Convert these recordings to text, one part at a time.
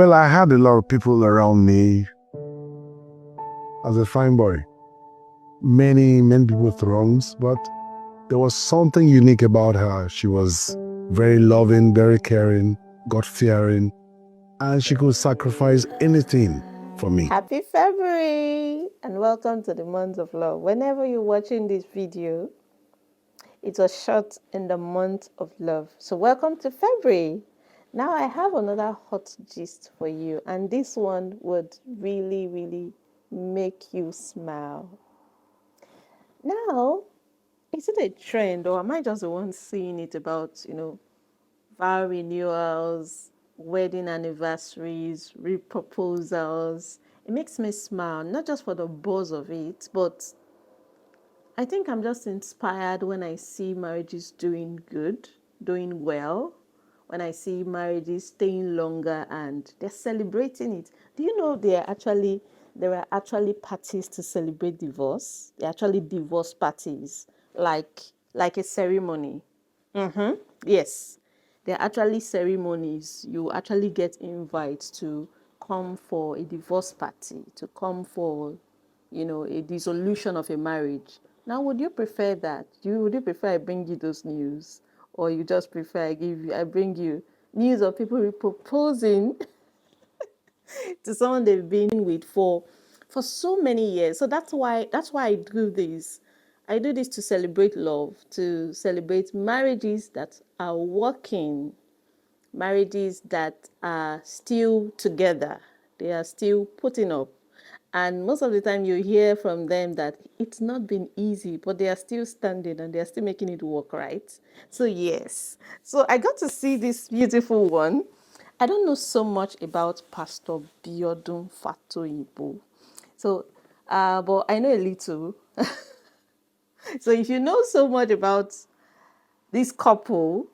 Well, I had a lot of people around me as a fine boy. Many people throngs, but there was something unique about her. She was very loving, very caring, God-fearing, and she could sacrifice anything for me. Happy February and welcome to the month of love. Whenever you're watching this video, it was shot in the month of love. So welcome to February. Now I have another hot gist for you, and this one would really make you smile. Now, is it a trend or am I just the one seeing it about, vow renewals, wedding anniversaries, reproposals? It makes me smile, not just for the buzz of it, but I think I'm just inspired when I see marriages doing good, doing well, when I see marriages staying longer and they're celebrating it. Do you know there are actually parties to celebrate divorce? They're actually divorce parties, like a ceremony. Yes, there are actually ceremonies. You actually get invites to come for a divorce party, to come for, a dissolution of a marriage. Now, would you prefer that? Would you prefer I bring you those news, or you just prefer I bring you news of people proposing to someone they've been with for so many years? So that's why I do this. I do this to celebrate love, to celebrate marriages that are working, marriages that are still together, they are still putting up. And most of the time you hear from them that it's not been easy, but they are still standing and they are still making it work, right? So yes. So I got to see this beautiful one. I don't know so much about Pastor Biodun Fatoyinbo. So but I know a little. So if you know so much about this couple,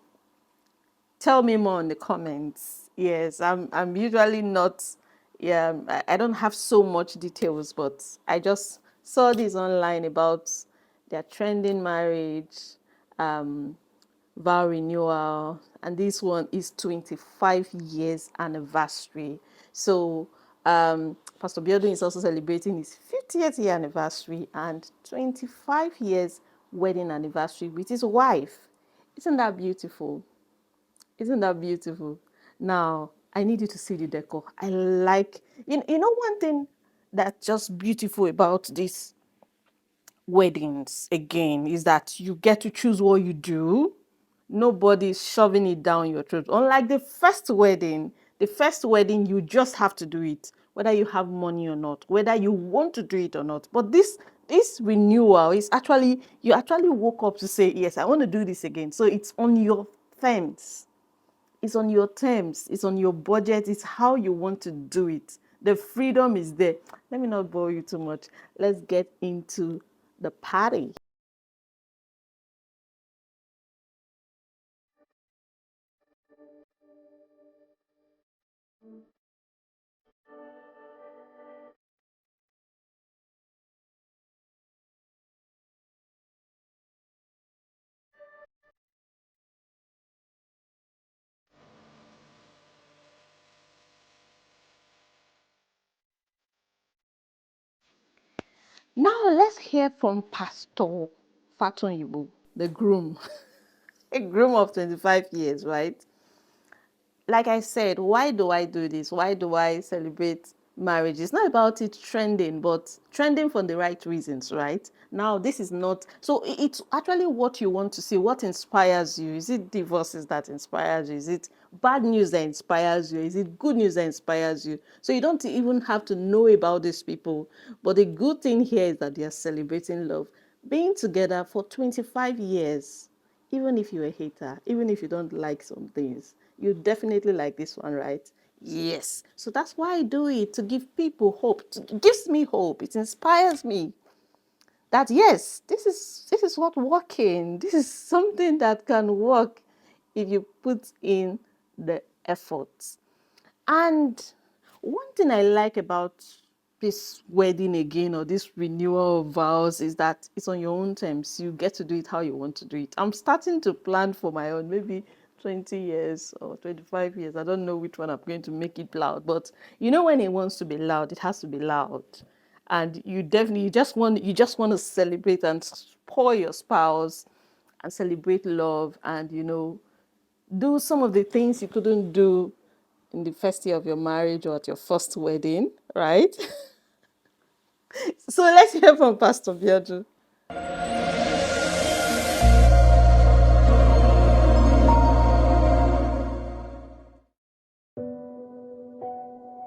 tell me more in the comments. Yes, I'm usually not, yeah, I don't have so much details, but I just saw this online about their trending marriage, um, vow renewal, and this one is 25 years anniversary. So Pastor Biodun is also celebrating his 50th year anniversary and 25 years wedding anniversary with his wife. Isn't that beautiful? Isn't that beautiful? Now, I need you to see the decor. I like, one thing that's just beautiful about these weddings, again, is that you get to choose what you do. Nobody's shoving it down your throat. Unlike the first wedding, you just have to do it, whether you have money or not, whether you want to do it or not. But this renewal is actually, you actually woke up to say, yes, I want to do this again. So it's on your terms. It's on your terms, it's on your budget, it's how you want to do it. The freedom is there. Let me not bore you too much. Let's get into the party. Now let's hear from Pastor Fatoyinbo, the groom, a groom of 25 years, right? Like I said, why do I do this? Why do I celebrate marriage? It's not about it trending, but trending for the right reasons, right? Now, this is not, so it's actually what you want to see, what inspires you. Is it divorces that inspires you? Is it bad news that inspires you? Is it good news that inspires you? So you don't even have to know about these people. But the good thing here is that they are celebrating love, being together for 25 years. Even if you're a hater, even if you don't like some things, you definitely like this one, right? Yes. So that's why I do it, to give people hope. It gives me hope. It inspires me that yes, this is what working. This is something that can work if you put in the effort. And one thing I like about this wedding again, or this renewal of vows, is that it's on your own terms. You get to do it how you want to do it. I'm starting to plan for my own, maybe 20 years or 25 years. I don't know which one I'm going to make it loud, but you know when it wants to be loud, it has to be loud. And you just want to celebrate and spoil your spouse and celebrate love and do some of the things you couldn't do in the first year of your marriage or at your first wedding, right? So let's hear from Pastor Biodun.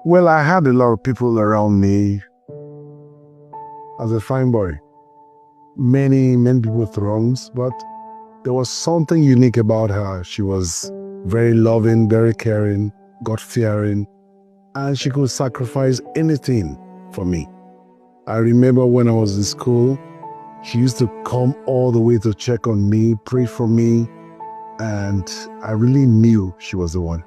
Well, I had a lot of people around me as a fine boy. Many people with wrongs, but there was something unique about her. She was very loving, very caring, God-fearing, and she could sacrifice anything for me. I remember when I was in school, she used to come all the way to check on me, pray for me, and I really knew she was the one.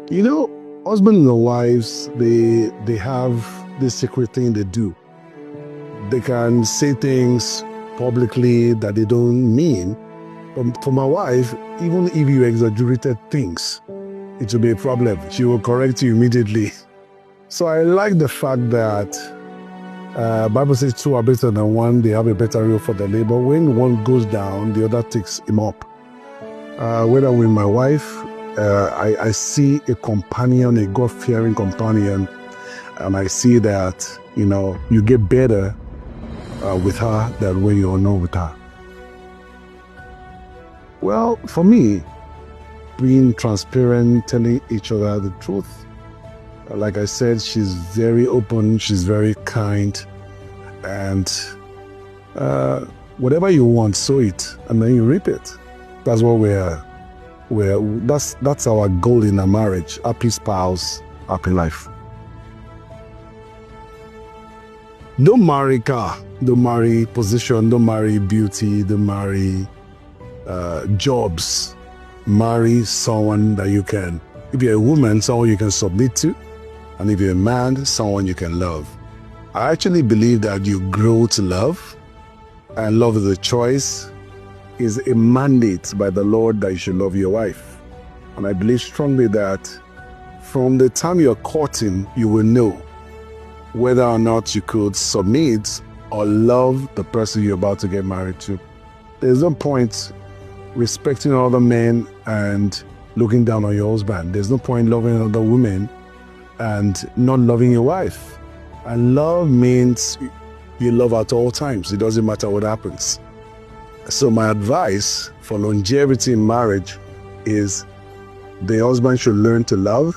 You know, husbands and wives, they have this secret thing they do. They can say things publicly that they don't mean. But for my wife, even if you exaggerated things, it will be a problem. She will correct you immediately. So I like the fact that Bible says two are better than one. They have a better reward for their labor. When one goes down, the other takes him up. Whether with my wife, I see a companion, a God-fearing companion, and I see that, you get better with her than when you're not with her. Well, for me, being transparent, telling each other the truth. Like I said, she's very open, she's very kind, and whatever you want, sow it, and then you reap it. That's what that's our goal in a marriage. Happy spouse, happy life. Don't marry car, don't marry position, don't marry beauty, don't marry jobs. Marry someone that you can, if you're a woman, someone you can submit to, and if you're a man, someone you can love. I actually believe that you grow to love, and love is a choice, is a mandate by the Lord that you should love your wife. And I believe strongly that from the time you're courting, you will know whether or not you could submit or love the person you're about to get married to. There's no point respecting other men and looking down on your husband. There's no point loving other women and not loving your wife. And love means you love at all times. It doesn't matter what happens. So my advice for longevity in marriage is the husband should learn to love,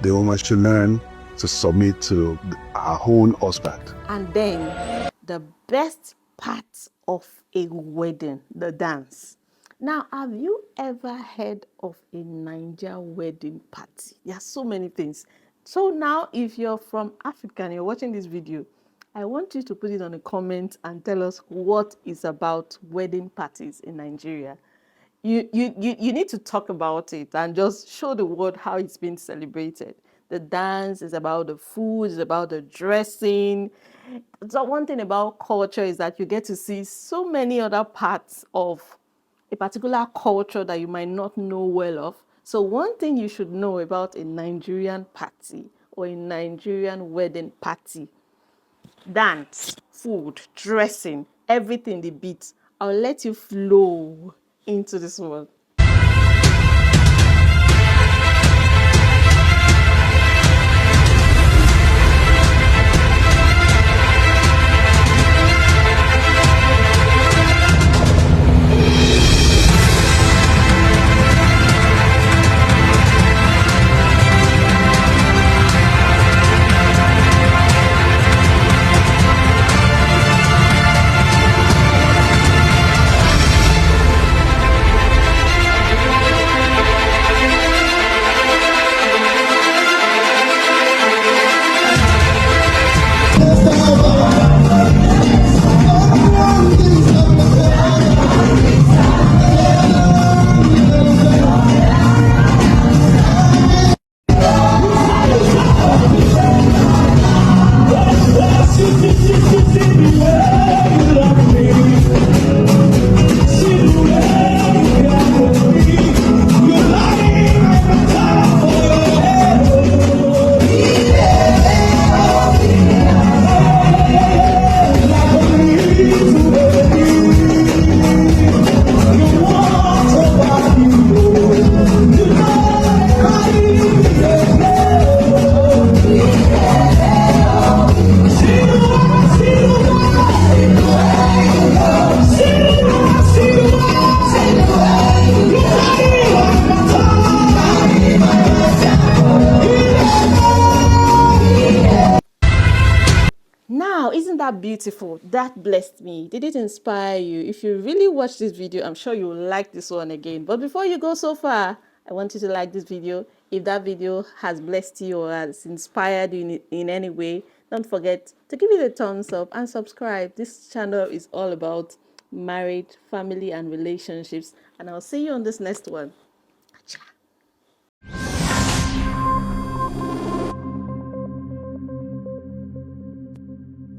the woman should learn to submit to her own husband. And then the best part of a wedding, the dance. Now, have you ever heard of a Niger wedding party? There are so many things. So now, if you're from Africa and you're watching this video, I want you to put it on a comment and tell us what is about wedding parties in Nigeria. You need to talk about it and just show the world how it's been celebrated. The dance is about the food, it's about the dressing. So one thing about culture is that you get to see so many other parts of a particular culture that you might not know well of. So one thing you should know about a Nigerian party or a Nigerian wedding party: dance, food, dressing, everything, the beats. I'll let you flow into this world. that beautiful? That blessed me. Did it inspire you? If you really watch this video, I'm sure you'll like this one again. But before you go so far, I want you to like this video. If that video has blessed you or has inspired you in any way, don't forget to give it a thumbs up and subscribe. This channel is all about marriage, family, and relationships. And I'll see you on this next one.